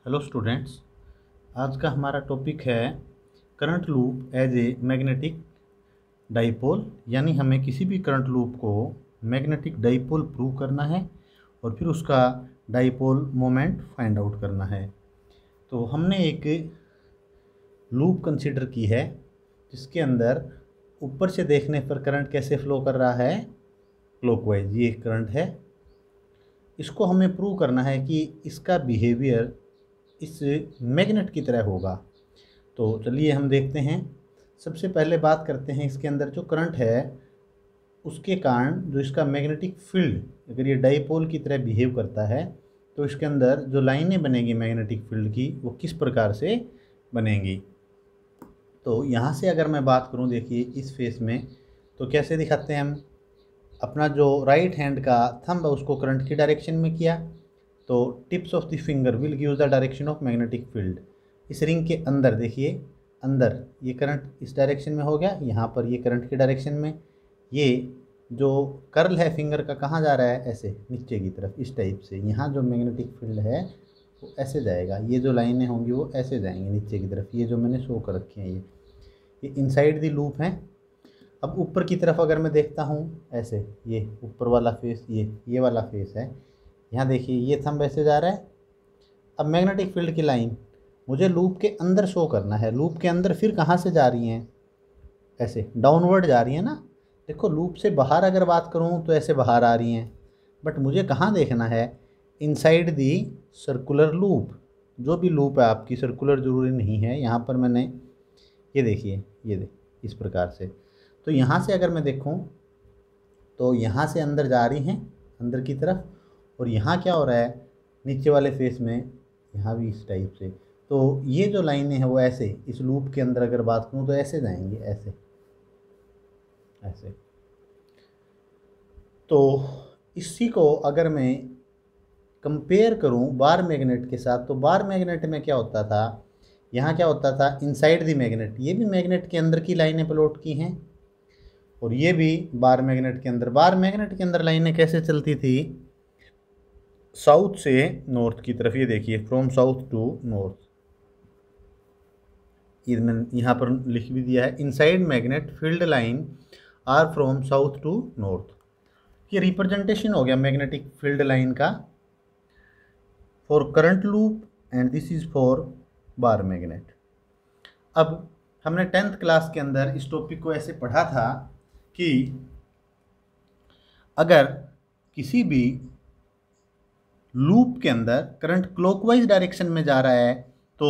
Hello students. आज का हमारा टॉपिक है current loop as a magnetic dipole. यानी हमें किसी भी करंट लूप को मैग्नेटिक डाइपोल प्रूव करना है और फिर उसका डाइपोल मोमेंट फाइंड आउट करना है। तो हमने एक लूप कंसीडर की है जिसके अंदर ऊपर से देखने पर करंट कैसे फ्लो कर रहा है, क्लॉकवाइज ये करंट है। इसको हमें प्रूव करना है कि इसका बिहेवियर इस मैग्नेट की तरह होगा। तो चलिए हम देखते हैं। सबसे पहले बात करते हैं इसके अंदर जो करंट है उसके कारण जो इसका मैग्नेटिक फील्ड, अगर ये डाइपोल की तरह बिहेव करता है तो इसके अंदर जो लाइनें बनेगी मैग्नेटिक फील्ड की वो किस प्रकार से बनेंगी। तो यहाँ से अगर मैं बात करूँ, देखिए इस फेस में तो कैसे दिखाते हैं हम। अपना जो राइट हैंड का थंब है उसको करंट की डायरेक्शन में किया तो tips of the finger will give the direction of magnetic field. इस रिंग के अंदर देखिए, अंदर ये करंट इस डायरेक्शन में हो गया, यहाँ पर ये करंट की डायरेक्शन में। ये जो कर्ल है फिंगर का कहाँ जा रहा है, ऐसे नीचे की तरफ इस टाइप से। यहाँ जो मैग्नेटिक फील्ड है वो ऐसे जाएगा, ये जो लाइनें होंगी वो ऐसे जाएंगी नीचे की तरफ। ये जो मैंने शो कर रखी हैं ये इनसाइड द लूप है। अब ऊपर की तरफ अगर मैं देखता हूँ ऐसे, ये ऊपर वाला फेस, ये वाला फेस है। यहाँ देखिए ये थंब ऐसे जा रहा है। अब मैग्नेटिक फील्ड की लाइन मुझे लूप के अंदर शो करना है। लूप के अंदर फिर कहाँ से जा रही हैं, ऐसे डाउनवर्ड जा रही हैं ना। देखो लूप से बाहर अगर बात करूँ तो ऐसे बाहर आ रही हैं, बट मुझे कहाँ देखना है, इनसाइड दी सर्कुलर लूप। जो भी लूप है आपकी सर्कुलर ज़रूरी नहीं है। यहाँ पर मैंने ये देखिए, इस प्रकार से। तो यहाँ से अगर मैं देखूँ तो यहाँ से अंदर जा रही हैं अंदर की तरफ, और यहाँ क्या हो रहा है नीचे वाले फेस में, यहाँ भी इस टाइप से। तो ये जो लाइनें हैं वो ऐसे इस लूप के अंदर अगर बात करूँ तो ऐसे जाएंगे, ऐसे ऐसे। तो इसी को अगर मैं कंपेयर करूँ बार मैग्नेट के साथ, तो बार मैग्नेट में क्या होता था, यहाँ क्या होता था, इनसाइड द मैग्नेट ये भी मैग्नेट के अंदर की लाइनें प्लॉट की हैं, और ये भी बार मैग्नेट के अंदर। बार मैग्नेट के अंदर लाइनें कैसे चलती थी, साउथ से नॉर्थ की तरफ। ये देखिए फ्रॉम साउथ टू नॉर्थ, ये मैंने यहाँ पर लिख भी दिया है, inside magnet field line are from south to north. ये रिप्रेजेंटेशन हो गया मैग्नेटिक फील्ड लाइन का for current loop, and this is for bar magnet. अब हमने 10th क्लास के अंदर इस टॉपिक को ऐसे पढ़ा था कि अगर किसी भी लूप के अंदर करंट क्लॉकवाइज डायरेक्शन में जा रहा है तो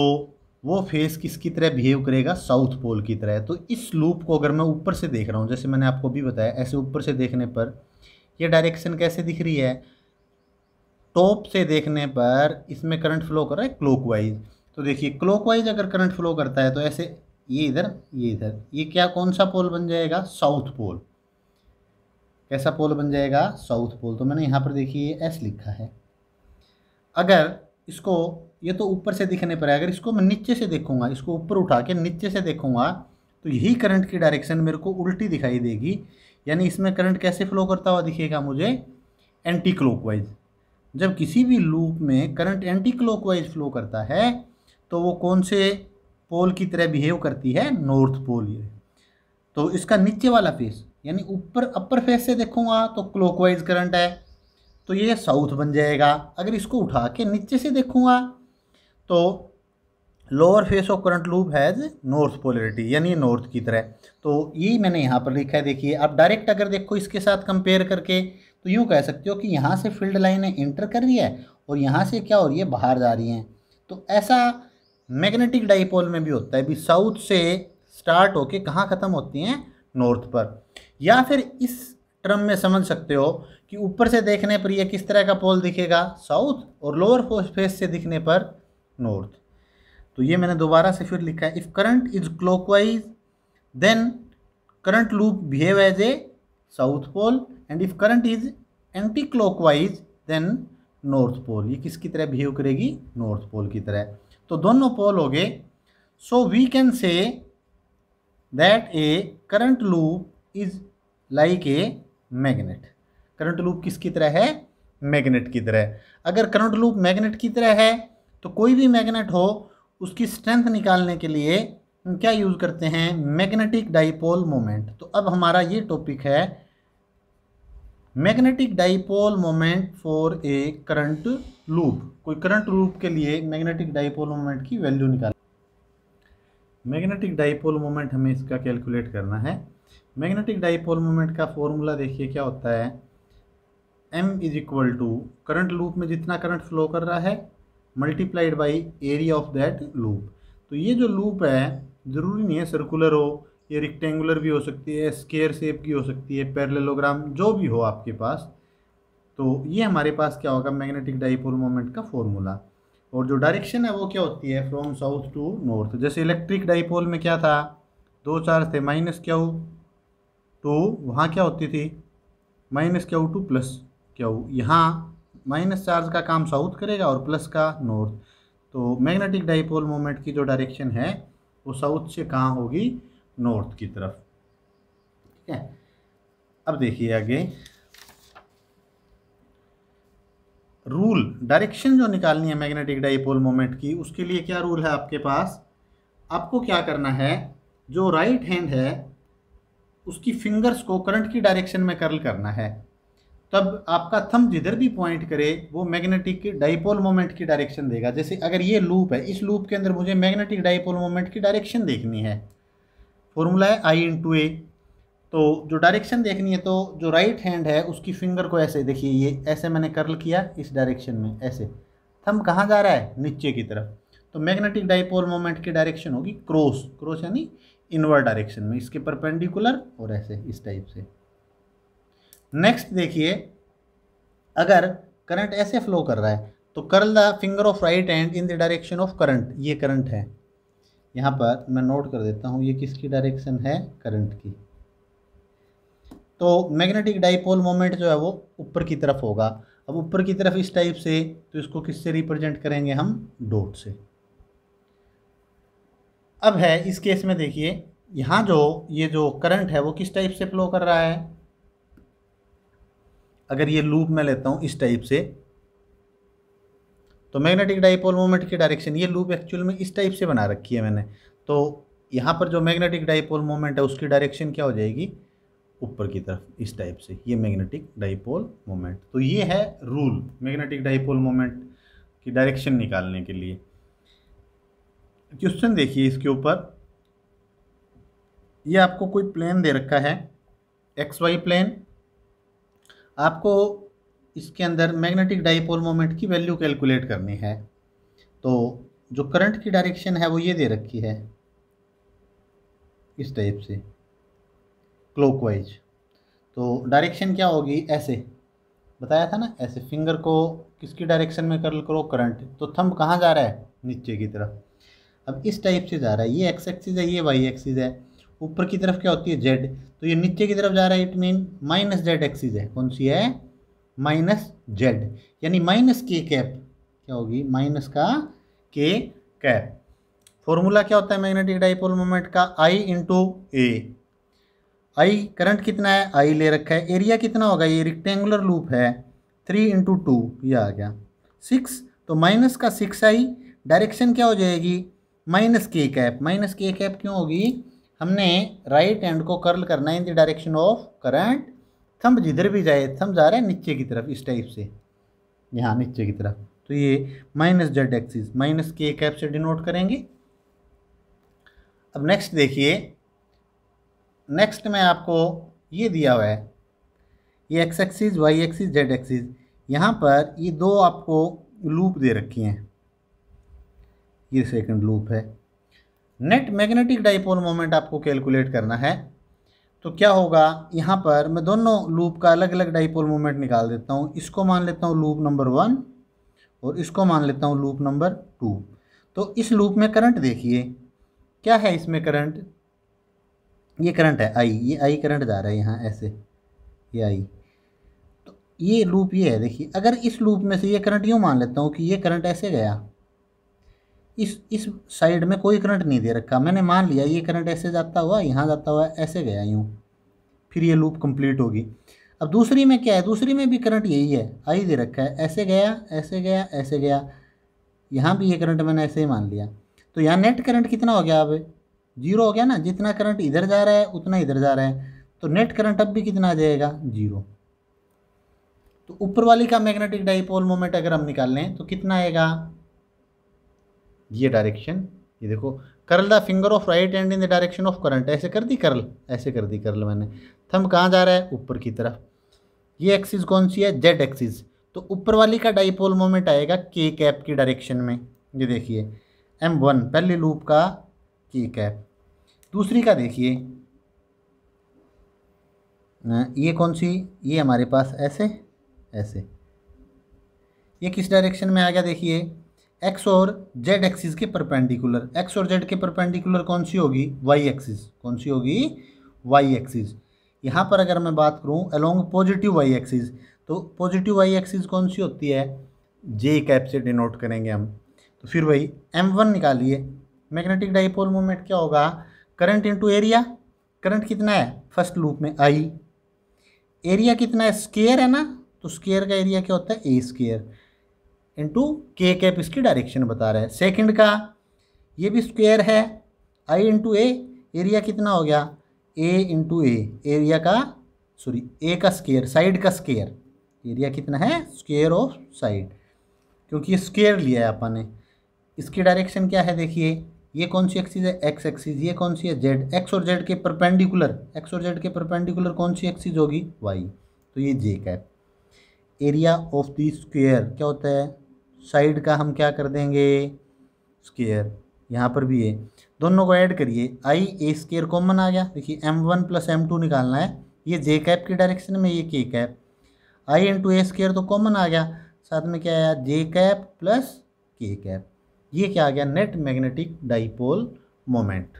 वो फेस किसकी तरह बिहेव करेगा, साउथ पोल की तरह। तो इस लूप को अगर मैं ऊपर से देख रहा हूँ, जैसे मैंने आपको भी बताया, ऐसे ऊपर से देखने पर ये डायरेक्शन कैसे दिख रही है, टॉप से देखने पर इसमें करंट फ्लो कर रहा है क्लॉकवाइज। तो देखिए क्लॉकवाइज अगर करंट फ्लो करता है तो ऐसे ये इधर, ये इधर, ये क्या कौन सा पोल बन जाएगा, साउथ पोल। कैसा पोल बन जाएगा, साउथ पोल। तो मैंने यहाँ पर देखिए एस लिखा है। अगर इसको, ये तो ऊपर से दिखने पर है, अगर इसको मैं नीचे से देखूंगा, इसको ऊपर उठा के नीचे से देखूंगा तो यही करंट की डायरेक्शन मेरे को उल्टी दिखाई देगी। यानी इसमें करंट कैसे फ्लो करता हुआ दिखेगा मुझे, एंटी क्लॉकवाइज। जब किसी भी लूप में करंट एंटी क्लॉकवाइज फ्लो करता है तो वो कौन से पोल की तरह बिहेव करती है, नॉर्थ पोल। ये तो इसका नीचे वाला फेस, यानी ऊपर अपर फेस से देखूंगा तो क्लॉकवाइज करंट है, तो ये साउथ बन जाएगा। अगर इसको उठा के नीचे से देखूंगा तो lower face of current loop has north polarity, यानी नॉर्थ की तरह। तो ये मैंने यहाँ पर लिखा है। देखिए आप डायरेक्ट अगर देखो इसके साथ कंपेयर करके तो यूँ कह सकते हो कि यहाँ से फील्ड लाइनें इंटर कर रही है और यहाँ से क्या हो रही है, बाहर जा रही हैं। तो ऐसा मैग्नेटिक डाइपोल में भी होता है, भी साउथ से स्टार्ट होके कहाँ ख़त्म होती हैं, नॉर्थ पर। या फिर इस टर्म में समझ सकते हो कि ऊपर से देखने पर ये किस तरह का पोल दिखेगा, साउथ, और लोअर फेस से दिखने पर नॉर्थ। तो ये मैंने दोबारा से फिर लिखा है, if current is clockwise then current loop behave as a south pole, and if current is anti clockwise then north pole. ये किसकी तरह बिहेव करेगी, नॉर्थ पोल की तरह। तो दोनों पोल हो गए। So we can say that a current loop is like a magnet. Current loop किसकी तरह है, मैग्नेट की तरह। अगर करंट लूप मैग्नेट की तरह है तो कोई भी मैग्नेट हो उसकी स्ट्रेंथ निकालने के लिए हम क्या यूज़ करते हैं, मैग्नेटिक डाइपोल मोमेंट। तो अब हमारा ये टॉपिक है magnetic dipole moment for a current loop. कोई करंट लूप के लिए मैग्नेटिक डाइपोल मोमेंट की वैल्यू निकाल। मैग्नेटिक डाइपोल मोमेंट हमें इसका कैलकुलेट करना है। मैग्नेटिक डाइपोल मोमेंट का फॉर्मूला देखिए क्या होता है, m is equal to current loop में जितना करंट फ्लो कर रहा है multiplied by area of that loop. तो ये जो लूप है ज़रूरी नहीं है सर्कुलर हो, ये रेक्टेंगुलर भी हो सकती है, स्क्वायर शेप की हो सकती है, पैरेललोग्राम, जो भी हो आपके पास। तो ये हमारे पास क्या होगा, मैग्नेटिक डाइपोल मोमेंट का फॉर्मूला। और जो डायरेक्शन है वो क्या होती है, फ्रॉम साउथ टू नॉर्थ। जैसे इलेक्ट्रिक डाइपोल में क्या था, दो चार्ज थे, माइनस क्यू टू, वहाँ क्या होती थी minus Q two plus Q. यहाँ माइनस चार्ज का काम साउथ करेगा और प्लस का नॉर्थ। तो मैग्नेटिक डाइपोल मोमेंट की जो डायरेक्शन है वो साउथ से कहाँ होगी, नॉर्थ की तरफ। ठीक है, अब देखिए आगे रूल। डायरेक्शन जो निकालनी है मैग्नेटिक डाइपोल मोमेंट की, उसके लिए क्या रूल है आपके पास, आपको क्या करना है, जो राइट हैंड है उसकी फिंगर्स को करंट की डायरेक्शन में कर्ल करना है। तब आपका थंब जिधर भी पॉइंट करे वो मैग्नेटिक डाइपोल मोमेंट की डायरेक्शन देगा। जैसे अगर ये लूप है, इस लूप के अंदर मुझे मैग्नेटिक डाइपोल मोमेंट की डायरेक्शन देखनी है, फॉर्मूला है I इंटू ए। तो जो डायरेक्शन देखनी है, तो जो राइट हैंड है उसकी फिंगर को ऐसे देखिए, ये ऐसे मैंने कर्ल किया इस डायरेक्शन में, ऐसे थंब कहाँ जा रहा है, नीचे की तरफ। तो मैग्नेटिक डाइपोल मोमेंट की डायरेक्शन होगी क्रॉस, क्रॉस यानी इनवर्ड डायरेक्शन में, इसके परपेंडिकुलर और ऐसे इस टाइप से। नेक्स्ट देखिए, अगर करंट ऐसे फ्लो कर रहा है तो curl the finger of right hand in the direction of current. ये करंट है, यहाँ पर मैं नोट कर देता हूँ, ये किसकी डायरेक्शन है, करंट की। तो मैग्नेटिक डाइपोल मोमेंट जो है वो ऊपर की तरफ होगा। अब ऊपर की तरफ इस टाइप से, तो इसको किससे रिप्रेजेंट करेंगे हम, डॉट से। अब है इस केस में देखिए, यहाँ जो ये जो करंट है वो किस टाइप से फ्लो कर रहा है। अगर ये लूप मैं लेता हूँ इस टाइप से, तो मैग्नेटिक डाइपोल मोमेंट की डायरेक्शन, ये लूप एक्चुअल में इस टाइप से बना रखी है मैंने। तो यहाँ पर जो मैग्नेटिक डाइपोल मोमेंट है उसकी डायरेक्शन क्या हो जाएगी, ऊपर की तरफ इस टाइप से, ये मैग्नेटिक डाइपोल मोमेंट। तो ये है रूल मैग्नेटिक डाइपोल मोमेंट की डायरेक्शन निकालने के लिए। क्वेश्चन देखिए इसके ऊपर, ये आपको कोई प्लेन दे रखा है, एक्स वाई प्लेन। आपको इसके अंदर मैग्नेटिक डाइपोल मोमेंट की वैल्यू कैलकुलेट करनी है। तो जो करंट की डायरेक्शन है वो ये दे रखी है इस टाइप से, क्लॉकवाइज। तो डायरेक्शन क्या होगी, ऐसे बताया था ना, ऐसे फिंगर को किसकी डायरेक्शन में कर्ल करो, करंट। तो थंब कहाँ जा रहा है, नीचे की तरफ। अब इस टाइप से जा रहा है, ये एक्स एक्सिस है, ये वाई एक्सिस है। ऊपर की तरफ क्या होती है, जेड, तो ये नीचे की तरफ जा रहा है, it mean minus Z axis है। कौन सी है, माइनस जेड, यानी माइनस के कैप क्या होगी, माइनस का के कैप। फॉर्मूला क्या होता है मैग्नेटिक डाइपोल मोमेंट का, आई इंटू ए। आई करंट कितना है, आई ले रखा है, एरिया कितना होगा, ये रेक्टेंगुलर लूप है, 3 इंटू 2, ये आ गया 6। तो माइनस का 6i, डायरेक्शन क्या हो जाएगी, माइनस के कैप। माइनस के कैप क्यों होगी, हमने राइट हैंड को कर्ल करना है in the direction of current. Thumb जिधर भी जाए, थंब जा रहा है नीचे की तरफ इस टाइप से, यहाँ नीचे की तरफ। तो ये माइनस जेड एक्सिस माइनस के कैप से डिनोट करेंगे। अब नेक्स्ट देखिए, नेक्स्ट में आपको ये दिया हुआ है, ये X axis, Y axis, Z axis. यहाँ पर ये दो आपको लूप दे रखी हैं, ये सेकंड लूप है। नेट मैग्नेटिक डाइपोल मोमेंट आपको कैलकुलेट करना है। तो क्या होगा, यहाँ पर मैं दोनों लूप का अलग अलग डाइपोल मोमेंट निकाल देता हूँ। इसको मान लेता हूँ लूप नंबर 1 और इसको मान लेता हूँ लूप नंबर 2। तो इस लूप में करंट देखिए क्या है, इसमें करंट, ये करंट है आई, ये आई करंट जा रहा है यहाँ ऐसे, ये आई। तो ये लूप ये है, देखिए अगर इस लूप में से ये करंट यूँ मान लेता हूँ कि ये करंट ऐसे गया, इस साइड में कोई करंट नहीं दे रखा, मैंने मान लिया ये करंट ऐसे जाता हुआ, यहाँ जाता हुआ ऐसे गया यूँ, फिर ये लूप कंप्लीट होगी। अब दूसरी में क्या है, दूसरी में भी करंट यही है, आई दे रखा है, ऐसे गया ऐसे गया ऐसे गया, यहाँ भी ये करंट मैंने ऐसे ही मान लिया। तो यहाँ नेट करंट कितना हो गया, अब 0 हो गया ना। जितना करंट इधर जा रहा है उतना इधर जा रहा है, तो नेट करंट अब भी कितना आ जाएगा, 0। तो ऊपर वाली का मैग्नेटिक डाइपोल मोमेंट अगर हम निकाल लें तो कितना आएगा, ये डायरेक्शन, ये देखो, curl the finger of right hand in the direction of current, ऐसे कर दी कर्ल, ऐसे कर दी कर्ल मैंने। थंब कहाँ जा रहा है, ऊपर की तरफ। ये एक्सिस कौन सी है, जेड एक्सिस। तो ऊपर वाली का डाइपोल मोमेंट आएगा के कैप की डायरेक्शन में। ये देखिए M1 पहली लूप का के कैप। दूसरी का देखिए, ये कौन सी, ये हमारे पास ऐसे ऐसे, ये किस डायरेक्शन में आ गया, देखिए एक्स और जेड एक्सिस के परपेंडिकुलर। एक्स और जेड के परपेंडिकुलर कौन सी होगी, वाई एक्सिस। कौन सी होगी, वाई एक्सिस। यहाँ पर अगर मैं बात करूँ अलोंग पॉजिटिव वाई एक्सिस, तो पॉजिटिव वाई एक्सिस कौन सी होती है, जे कैप से डिनोट करेंगे हम। तो फिर वही M1 निकालिए। मैग्नेटिक डाइपोल मोमेंट क्या होगा, करंट इनटू एरिया। करंट कितना है फर्स्ट लूप में, आई। एरिया कितना है, स्क्वायर है ना, तो स्क्वायर का एरिया क्या होता है, ए स्क्वायर इंटू के कैप, इसकी डायरेक्शन बता रहा है। सेकंड का ये भी स्क्वायर है, आई इंटू ए, एरिया कितना हो गया, ए इंटू ए, एरिया का सॉरी ए का स्क्वायर, साइड का स्क्वायर। एरिया कितना है, स्क्वायर ऑफ साइड, क्योंकि ये स्क्वायर लिया है अपन ने। इसकी डायरेक्शन क्या है, देखिए ये कौन सी एक्सिस है, एक्स एक्सिस। ये कौन सी है, जेड। एक्स और जेड के परपेंडिकुलर, एक्स और जेड के परपेंडिकुलर कौन सी एक्सिस होगी, वाई। तो ये J cap. Area of the square क्या होता है, साइड का हम क्या कर देंगे, स्क्वायर। यहाँ पर भी है, दोनों को ऐड करिए, आई ए स्क्वायर कॉमन आ गया। देखिए M1 प्लस M2 निकालना है, ये जे कैप की डायरेक्शन में, ये के कैप। आई इंटू ए स्क्वायर तो कॉमन आ गया, साथ में क्या आया, जे कैप प्लस के कैप। ये क्या आ गया, नेट मैग्नेटिक डाइपोल मोमेंट।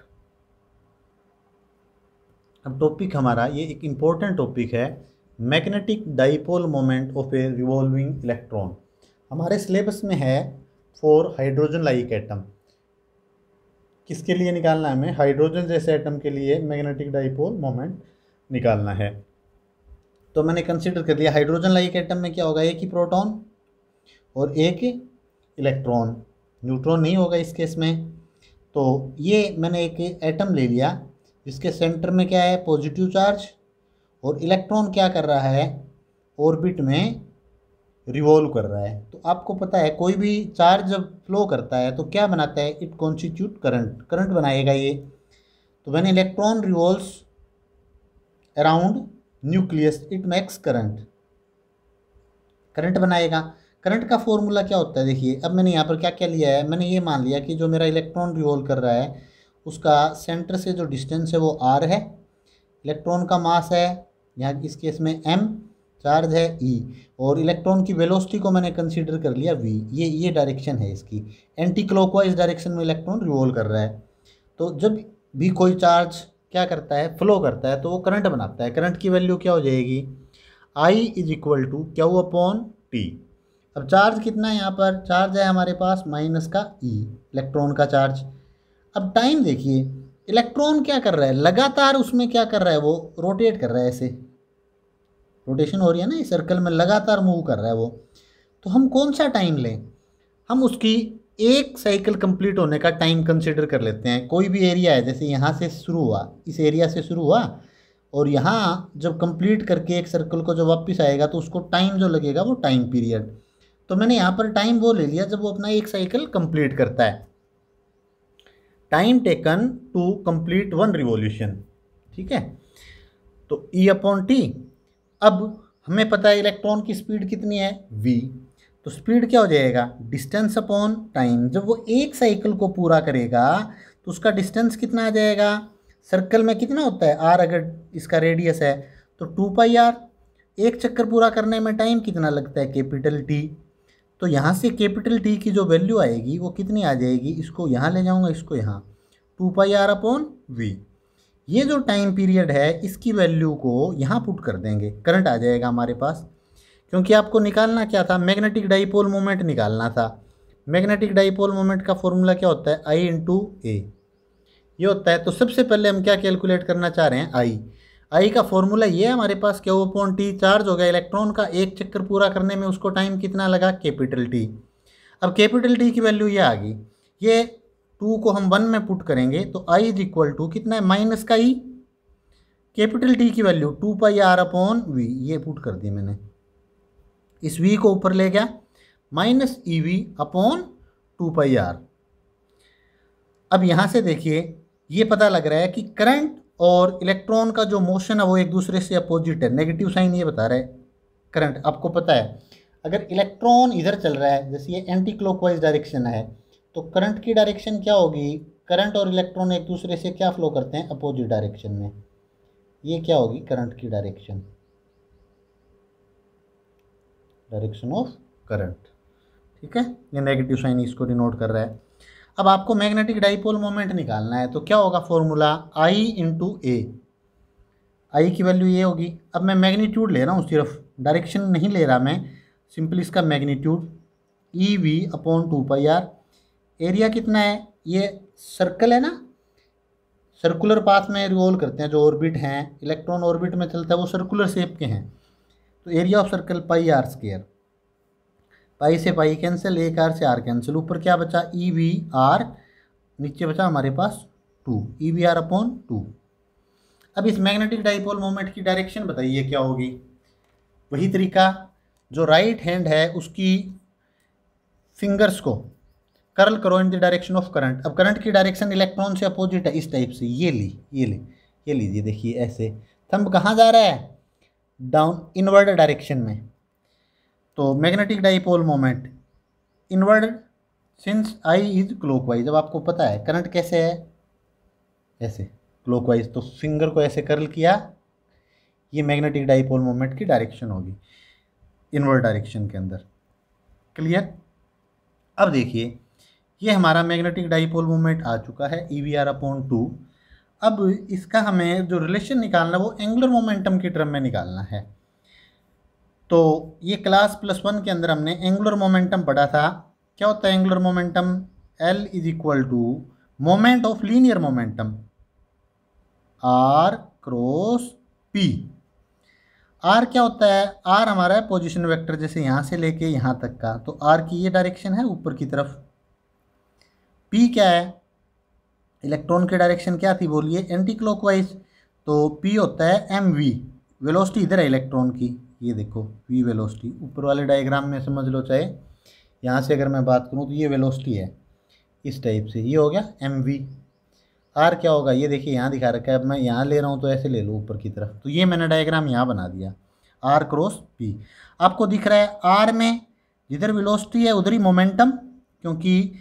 अब टॉपिक हमारा ये एक इम्पोर्टेंट टॉपिक है, magnetic dipole moment of A revolving electron. हमारे सिलेबस में है फॉर हाइड्रोजन लाइक एटम। किसके लिए निकालना है हमें, हाइड्रोजन जैसे एटम के लिए मैग्नेटिक डाइपोल मोमेंट निकालना है। तो मैंने कंसीडर कर लिया हाइड्रोजन लाइक एटम में क्या होगा, एक ही प्रोटॉन और एक इलेक्ट्रॉन, न्यूट्रॉन नहीं होगा इस केस में। तो ये मैंने एक एटम ले लिया जिसके सेंटर में क्या है, पॉजिटिव चार्ज, और इलेक्ट्रॉन क्या कर रहा है, ऑर्बिट में रिवॉल्व कर रहा है। तो आपको पता है कोई भी चार्ज जब फ्लो करता है तो क्या बनाता है, इट कॉन्स्टिट्यूट करंट, करंट बनाएगा ये। तो when electron revolves around nucleus it makes current, current बनाएगा। करंट का फॉर्मूला क्या होता है, देखिए अब मैंने यहाँ पर क्या क्या लिया है, मैंने ये मान लिया कि जो मेरा इलेक्ट्रॉन रिवॉल्व कर रहा है उसका सेंटर से जो डिस्टेंस है वो r है, इलेक्ट्रॉन का मास है यहाँ इस केस में m, चार्ज है E, और इलेक्ट्रॉन की वेलोसिटी को मैंने कंसीडर कर लिया v। ये डायरेक्शन है इसकी, एंटी क्लॉकवाइज डायरेक्शन में इलेक्ट्रॉन रिवॉल्व कर रहा है। तो जब भी कोई चार्ज क्या करता है, फ्लो करता है, तो वो करंट बनाता है। करंट की वैल्यू क्या हो जाएगी, I is equal to Q upon T। अब चार्ज कितना है, यहाँ पर चार्ज है हमारे पास माइनस का E, इलेक्ट्रॉन का चार्ज। अब टाइम देखिए, इलेक्ट्रॉन क्या कर रहा है, लगातार उसमें क्या कर रहा है, वो रोटेट कर रहा है, ऐसे रोटेशन हो रही है ना, इस सर्कल में लगातार मूव कर रहा है वो। तो हम कौन सा टाइम लें, हम उसकी एक साइकिल कंप्लीट होने का टाइम कंसिडर कर लेते हैं। कोई भी एरिया है, जैसे यहाँ से शुरू हुआ, इस एरिया से शुरू हुआ, और यहाँ जब कंप्लीट करके एक सर्कल को जब वापस आएगा तो उसको टाइम जो लगेगा वो टाइम पीरियड। तो मैंने यहाँ पर टाइम वो ले लिया जब वो अपना एक साइकिल कंप्लीट करता है, time taken to complete one revolution, ठीक है। तो E अपॉन टी। अब हमें पता है इलेक्ट्रॉन की स्पीड कितनी है, v। तो स्पीड क्या हो जाएगा, डिस्टेंस अपॉन टाइम। जब वो एक साइकिल को पूरा करेगा तो उसका डिस्टेंस कितना आ जाएगा, सर्कल में कितना होता है r, अगर इसका रेडियस है तो 2πr। एक चक्कर पूरा करने में टाइम कितना लगता है, कैपिटल T। तो यहाँ से कैपिटल T की जो वैल्यू आएगी वो कितनी आ जाएगी, इसको यहाँ ले जाऊँगा, इसको यहाँ, 2πr अपॉन v। ये जो टाइम पीरियड है इसकी वैल्यू को यहाँ पुट कर देंगे, करंट आ जाएगा हमारे पास। क्योंकि आपको निकालना क्या था, मैग्नेटिक डाइपोल मोमेंट निकालना था। मैग्नेटिक डाइपोल मोमेंट का फॉर्मूला क्या होता है, I इंटू ए, ये होता है। तो सबसे पहले हम क्या कैलकुलेट करना चाह रहे हैं, I का फॉर्मूला ये है हमारे पास, Q अपॉन T। चार्ज हो गया इलेक्ट्रॉन का, एक चक्कर पूरा करने में उसको टाइम कितना लगा, कैपिटल T। अब कैपिटल टी की वैल्यू ये आ गई, ये 2 को हम 1 में पुट करेंगे तो आई इज इक्वल टू कितना है, माइनस का ई, कैपिटल टी की value 2 pi R upon V, ये पुट कर दी मैंने, इस वी को ऊपर ले गया, minus E V upon 2 pi R. अब यहाँ से देखिए ये पता लग रहा है कि करंट और इलेक्ट्रॉन का जो मोशन है वो एक दूसरे से अपोजिट है, नेगेटिव साइन ये बता रहा है। करंट आपको पता है, अगर इलेक्ट्रॉन इधर चल रहा है, जैसे ये एंटी क्लॉकवाइज डायरेक्शन है, तो करंट की डायरेक्शन क्या होगी, करंट और इलेक्ट्रॉन एक दूसरे से क्या फ्लो करते हैं, अपोजिट डायरेक्शन में। ये क्या होगी करंट की डायरेक्शन, डायरेक्शन ऑफ करंट, ठीक है। ये नेगेटिव साइन इसको डिनोट कर रहा है। अब आपको मैग्नेटिक डाइपोल मोमेंट निकालना है, तो क्या होगा फॉर्मूला, आई इंटू ए, आई की वैल्यू ये होगी। अब मैं मैग्नीट्यूड ले रहा हूँ, सिर्फ डायरेक्शन नहीं ले रहा मैं, सिंपल इसका magnitude E V upon 2 pi R. Area कितना है, ये सर्कल है ना, सर्कुलर पाथ में रिवॉल्व करते हैं जो ऑर्बिट हैं, इलेक्ट्रॉन ऑर्बिट में चलता है, वो सर्कुलर शेप के हैं, तो area of circle pi r square, pi से पाई कैंसिल, एक आर से आर कैंसिल, ऊपर क्या बचा ई वी आर, नीचे बचा हमारे पास 2, ई वी आर अपॉन 2। अब इस मैग्नेटिक डाइपोल मोमेंट की डायरेक्शन बताइए क्या होगी। वही तरीका, जो राइट हैंड है उसकी फिंगर्स को कर्ल करो in the direction of current. अब करंट की डायरेक्शन इलेक्ट्रॉन से अपोजिट है, इस टाइप से, ये लीजिए, देखिए ऐसे, थंब कहाँ जा रहा है, डाउन, इनवर्ड डायरेक्शन में। तो magnetic dipole moment inward since I is clockwise. अब आपको पता है करंट कैसे है, ऐसे क्लॉकवाइज, तो फिंगर को ऐसे कर्ल किया, ये मैग्नेटिक डाइपोल मोमेंट की डायरेक्शन होगी इनवर्ड डायरेक्शन के अंदर। क्लियर। अब देखिए ये हमारा मैग्नेटिक डाइपोल मोमेंट आ चुका है ई वी आर अपॉन 2। अब इसका हमें जो रिलेशन निकालना है वो एंगुलर मोमेंटम की टर्म में निकालना है। तो ये क्लास +1 के अंदर हमने एंगुलर मोमेंटम पढ़ा था। क्या होता है angular momentum, L is equal to moment of linear momentum R cross P। R क्या होता है, R हमारा है पोजिशन वेक्टर, जैसे यहाँ से लेके यहाँ तक का, तो R की ये डायरेक्शन है ऊपर की तरफ। P क्या है, इलेक्ट्रॉन की डायरेक्शन क्या थी बोलिए, एंटी क्लॉकवाइज, तो P होता है mv, वेलोसिटी इधर है इलेक्ट्रॉन की, ये देखो v वेलोसिटी, ऊपर वाले डायग्राम में समझ लो, चाहे यहाँ से अगर मैं बात करूँ तो ये वेलोसिटी है इस टाइप से, ये हो गया mv। r क्या होगा, ये देखिए यहाँ दिखा रखा है, अब मैं यहाँ ले रहा हूँ तो ऐसे ले लूँ ऊपर की तरफ, तो ये मैंने डायग्राम यहाँ बना दिया, r क्रॉस p। आपको दिख रहा है r में जिधर वेलोसिटी है उधर ही मोमेंटम, क्योंकि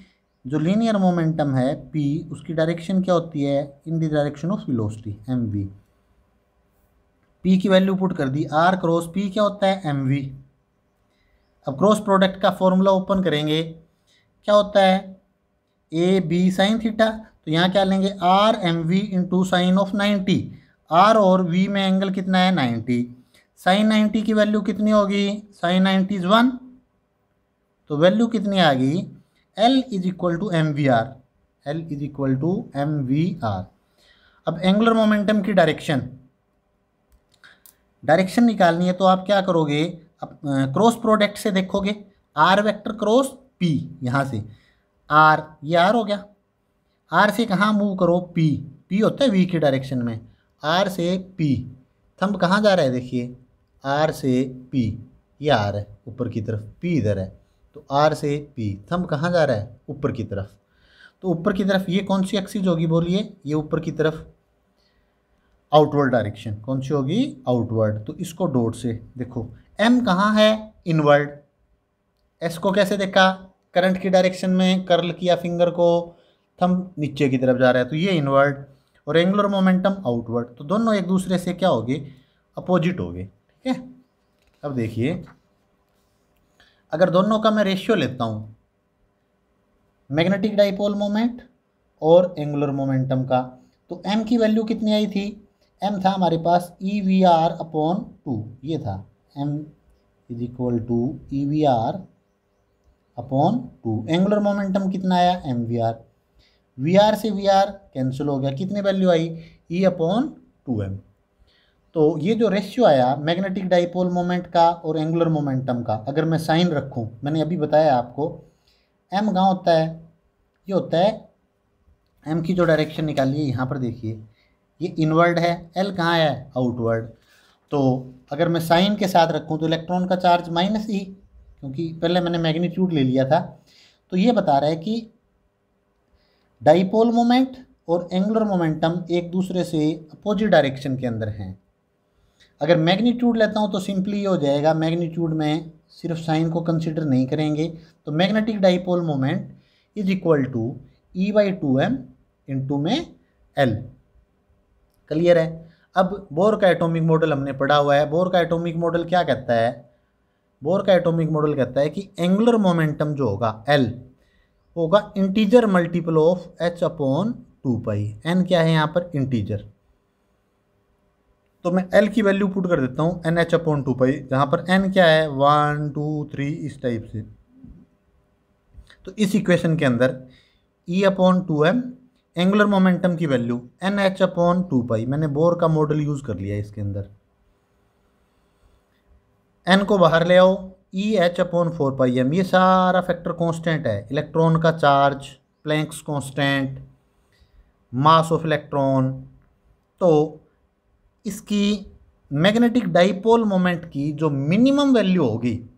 जो लीनियर मोमेंटम है p, उसकी डायरेक्शन क्या होती है, in the direction of velocity mv। p की वैल्यू पुट कर दी, r क्रॉस p क्या होता है mv। अब क्रॉस प्रोडक्ट का फॉर्मूला ओपन करेंगे, क्या होता है a b साइन थीटा, तो यहाँ क्या लेंगे r mv into sine of 90, r और v में एंगल कितना है 90, साइन 90 की वैल्यू कितनी होगी, साइन 90 इज 1, तो वैल्यू कितनी आ गई, L is equal to M V R, L is equal to M V R. अब एंगुलर मोमेंटम की डायरेक्शन निकालनी है, तो आप क्या करोगे, अब क्रॉस प्रोडक्ट से देखोगे, R वेक्टर क्रॉस P, यहाँ से R, ये R हो गया, R से कहाँ मूव करो P, P होता है V की डायरेक्शन में, R से P, थंब कहाँ जा रहा है देखिए, R से P, ये R है ऊपर की तरफ, P इधर है, तो R से P, थंब कहाँ जा रहा है ऊपर की तरफ, तो ऊपर की तरफ ये कौन सी एक्सिस होगी बोलिए, ये ऊपर की तरफ आउटवर्ड डायरेक्शन, कौन सी होगी आउटवर्ड, तो इसको डॉट से देखो, M कहाँ है इनवर्ड, S को कैसे देखा, करंट की डायरेक्शन में कर्ल किया फिंगर को, थंब नीचे की तरफ जा रहा है, तो ये इनवर्ड, और एंगुलर मोमेंटम आउटवर्ड, तो दोनों एक दूसरे से क्या होगे, अपोजिट होगे, ठीक है। अब देखिए अगर दोनों का मैं रेशियो लेता हूँ, मैग्नेटिक डाइपोल मोमेंट और एंगुलर मोमेंटम का, तो m की वैल्यू कितनी आई थी, m था हमारे पास ई वी आर अपॉन 2, ये था m is equal to E V R upon 2। Angular momentum कितना आया M V R, V R से वी आर कैंसिल हो गया, कितनी वैल्यू आई e अपॉन 2m। तो ये जो रेशियो आया मैग्नेटिक डाइपोल मोमेंट का और एंगुलर मोमेंटम का, अगर मैं साइन रखूं, मैंने अभी बताया आपको एम कहाँ होता है, ये होता है एम की जो डायरेक्शन निकालिए यहाँ पर देखिए ये इनवर्ड है, एल कहाँ है, आउटवर्ड। तो अगर मैं साइन के साथ रखूँ तो इलेक्ट्रॉन का चार्ज माइनस ई, क्योंकि पहले मैंने मैग्नीट्यूड ले लिया था। तो ये बता रहा है कि डाइपोल मोमेंट और एंगुलर मोमेंटम एक दूसरे से अपोजिट डायरेक्शन के अंदर हैं। अगर मैग्नीट्यूड लेता हूँ तो सिंपली ये हो जाएगा, मैग्नीट्यूड में सिर्फ साइन को कंसिडर नहीं करेंगे, तो magnetic dipole moment is equal to E/2m into में L। क्लियर है। अब बोर का एटॉमिक मॉडल हमने पढ़ा हुआ है। बोर का एटॉमिक मॉडल क्या कहता है, बोर का एटॉमिक मॉडल कहता है कि एंगुलर मोमेंटम जो होगा L होगा integer multiple of h/2π। n क्या है यहाँ पर, इंटीजर। तो मैं L की वैल्यू पुट कर देता हूँ NH/2π, जहाँ पर n क्या है 1 2 3 इस टाइप से। तो इस इक्वेशन के अंदर E/2m एंगुलर मोमेंटम की वैल्यू NH/2π, मैंने बोर का मॉडल यूज कर लिया इसके अंदर। n को बाहर ले आओ, EH/4πm, ये सारा फैक्टर कांस्टेंट है। इलेक्ट्रॉन का charge, Planck's constant, mass of electron. तो इसकी मैग्नेटिक डाइपोल मोमेंट की जो मिनिमम वैल्यू होगी,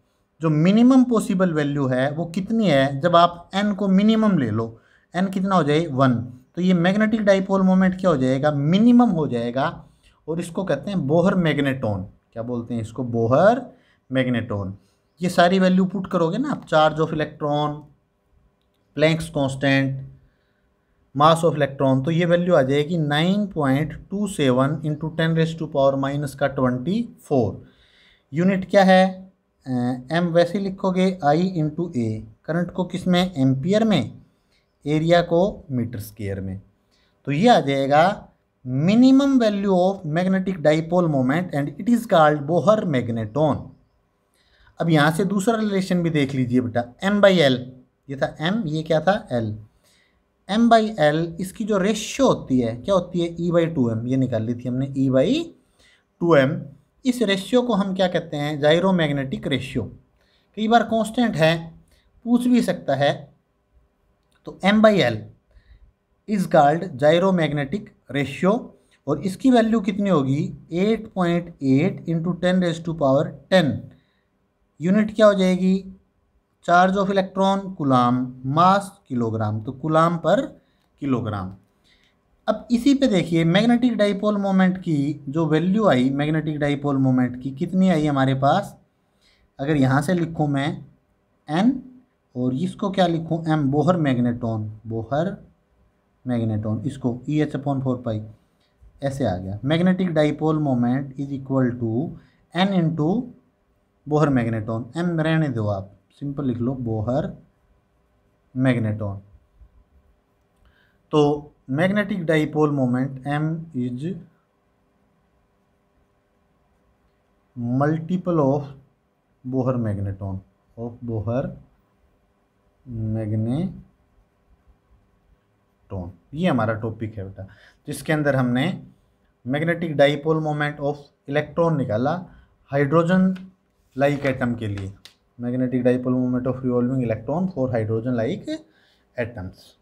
जो मिनिमम पॉसिबल वैल्यू है वो कितनी है, जब आप n को मिनिमम ले लो, n कितना हो जाए 1, तो ये मैग्नेटिक डाइपोल मोमेंट क्या हो जाएगा, मिनिमम हो जाएगा। और इसको कहते हैं बोहर मैग्नेटॉन। क्या बोलते हैं इसको, बोहर मैग्नेटॉन। ये सारी वैल्यू पुट करोगे ना आप, charge of electron, Planck's constant, mass of electron, तो ये वैल्यू आ जाएगी 9.27 इंटू 10⁻⁻24। यूनिट क्या है, एम वैसे लिखोगे आई इंटू ए, करंट को किस में, एम्पियर में, एरिया को मीटर स्क्वायर में। तो ये आ जाएगा minimum value of magnetic dipole moment and it is called Bohr magneton. अब यहाँ से दूसरा रिलेशन भी देख लीजिए बेटा, m/l, ये था m, ये क्या था l। m/l इसकी जो रेशियो होती है क्या होती है, E/2m, ये निकाल ली थी हमने E/2m। इस रेशियो को हम क्या कहते हैं, जायरोमैग्नेटिक रेशियो। कई बार कांस्टेंट है, पूछ भी सकता है। तो m/l इज कॉल्ड जायरोमैग्नेटिक रेशियो, और इसकी वैल्यू कितनी होगी 8.8 इंटू 10⁻10। यूनिट क्या हो जाएगी, charge of electron coulomb, mass kilogram, तो कूलाम पर किलोग्राम। अब इसी पे देखिए मैग्नेटिक डाइपोल मोमेंट की जो वैल्यू आई, मैग्नेटिक डाइपोल मोमेंट की कितनी आई हमारे पास। अगर यहाँ से लिखूँ मैं n और इसको क्या लिखूँ m, Bohr magneton, Bohr magneton, इसको EH/4π, ऐसे आ गया। Magnetic dipole moment is equal to n into Bohr magneton. m रहने दो आप, सिंपल लिख लो बोहर मैग्नेटॉन। तो magnetic dipole moment m is multiple of Bohr magneton, of Bohr magneton. ये हमारा टॉपिक है बेटा, जिसके अंदर हमने magnetic dipole moment of electron निकाला हाइड्रोजन लाइक एटम के लिए। Magnetic dipole moment of revolving electron for hydrogen like atoms.